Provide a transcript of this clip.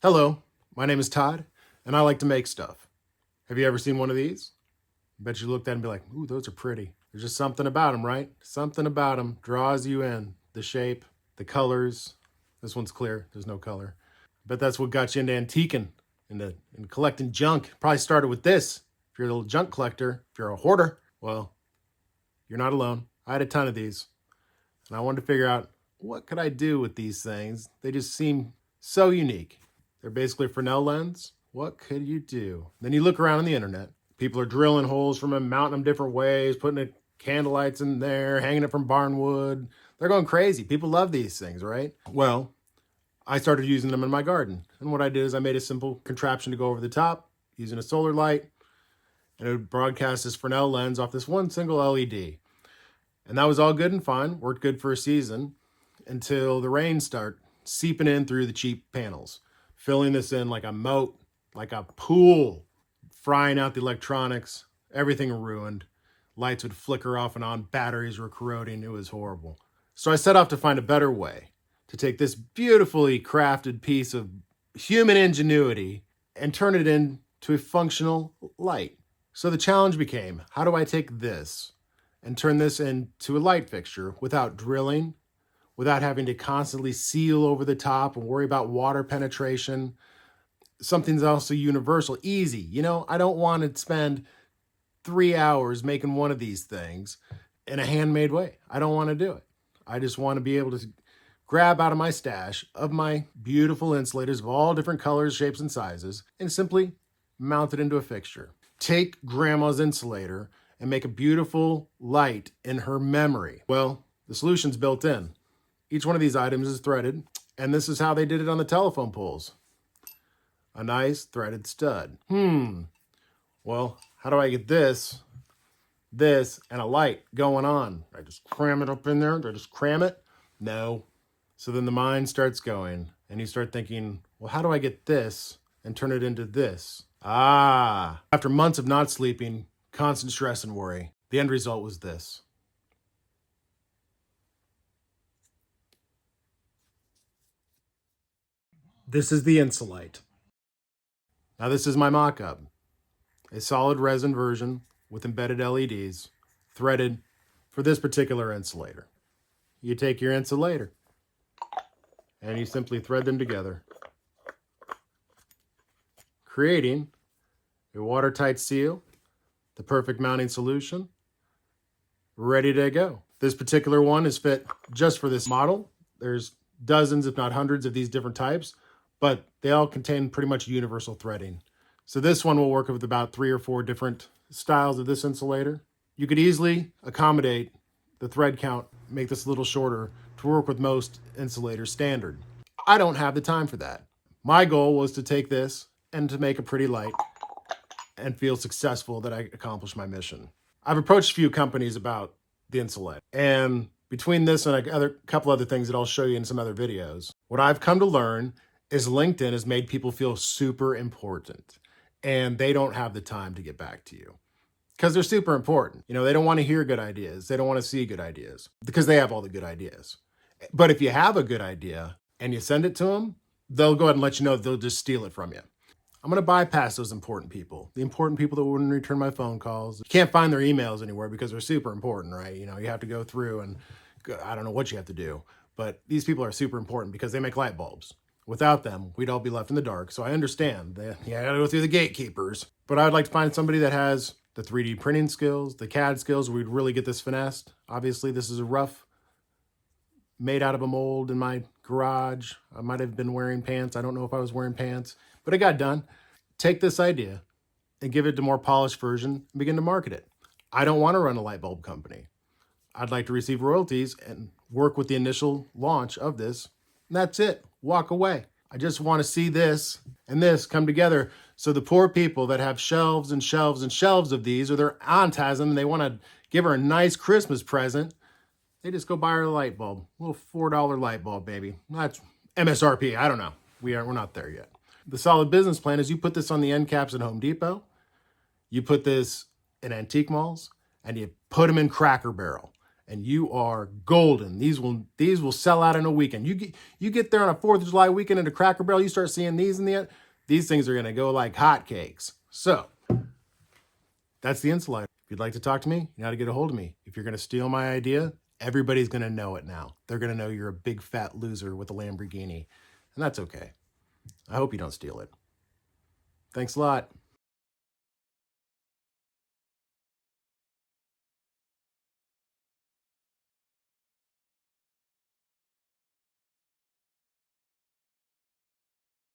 Hello, my name is Todd, and I like to make stuff. Have you ever seen one of these? I bet you looked at it and be like, ooh, those are pretty. There's just something about them, right? Something about them draws you in. The shape, the colors. This one's clear, there's no color. Bet that's what got you into antiquing, into collecting junk. Probably started with this. If you're a little junk collector, if you're a hoarder, well, you're not alone. I had a ton of these, and I wanted to figure out what could I do with these things. They just seem so unique. They're basically a Fresnel lens. What could you do? Then you look around on the internet. People are drilling holes from them, mounting them different ways, putting the candlelights in there, hanging it from barn wood. They're going crazy. People love these things, right? Well, I started using them in my garden. And what I did is I made a simple contraption to go over the top using a solar light, and it would broadcast this Fresnel lens off this one single LED. And that was all good and fine, worked good for a season until the rain started seeping in through the cheap panels, filling this in like a moat, like a pool, frying out the electronics, everything ruined. Lights would flicker off and on, batteries were corroding, it was horrible. So I set off to find a better way to take this beautifully crafted piece of human ingenuity and turn it into a functional light. So the challenge became, how do I take this and turn this into a light fixture without drilling, without having to constantly seal over the top and worry about water penetration? Something's also universal, easy. You know, I don't want to spend 3 hours making one of these things in a handmade way. I don't want to do it. I just want to be able to grab out of my stash of my beautiful insulators of all different colors, shapes, and sizes and simply mount it into a fixture. Take grandma's insulator and make a beautiful light in her memory. Well, the solution's built in. Each one of these items is threaded, and this is how they did it on the telephone poles. A nice threaded stud. Well, how do I get this, and a light going on? I just cram it up in there? Do I just cram it? No. So then the mind starts going, and you start thinking, well, how do I get this and turn it into this? After months of not sleeping, constant stress and worry, the end result was this. This is the Insulight. Now this is my mock-up. A solid resin version with embedded LEDs, threaded for this particular insulator. You take your insulator and you simply thread them together, creating a watertight seal, the perfect mounting solution, ready to go. This particular one is fit just for this model. There's dozens, if not hundreds, of these different types, but they all contain pretty much universal threading. So this one will work with about 3 or 4 different styles of this insulator. You could easily accommodate the thread count, make this a little shorter to work with most insulators standard. I don't have the time for that. My goal was to take this and to make a pretty light and feel successful that I accomplished my mission. I've approached a few companies about the Insulight, and between this and a couple other things that I'll show you in some other videos, what I've come to learn is LinkedIn has made people feel super important, and they don't have the time to get back to you because they're super important. You know, they don't want to hear good ideas. They don't want to see good ideas because they have all the good ideas. But if you have a good idea and you send it to them, they'll go ahead and let you know that they'll just steal it from you. I'm going to bypass those important people, the important people that wouldn't return my phone calls. You can't find their emails anywhere because they're super important, right? You know, you have to go through and I don't know what you have to do, but these people are super important because they make light bulbs. Without them, we'd all be left in the dark. So I understand that you gotta go through the gatekeepers, but I'd like to find somebody that has the 3D printing skills, the CAD skills, where we'd really get this finessed. Obviously, this is a rough, made out of a mold in my garage. I might have been wearing pants. I don't know if I was wearing pants, but it got done. Take this idea and give it a more polished version and begin to market it. I don't want to run a light bulb company. I'd like to receive royalties and work with the initial launch of this. And that's it. Walk away. I just want to see this and this come together so the poor people that have shelves and shelves and shelves of these, or their aunt has them and they want to give her a nice Christmas present, they just go buy her a light bulb. A little $4 light bulb, baby. That's MSRP. I don't know. We're not there yet. The solid business plan is you put this on the end caps at Home Depot. You put this in antique malls and you put them in Cracker Barrel. and you are golden. These will sell out in a weekend. You get there on a 4th of July weekend at a Cracker Barrel, you start seeing these in the end. These things are going to go like hotcakes. So that's the Insulight. If you'd like to talk to me, you know how to get a hold of me. If you're going to steal my idea, everybody's going to know it now. They're going to know you're a big fat loser with a Lamborghini, and that's okay. I hope you don't steal it. Thanks a lot.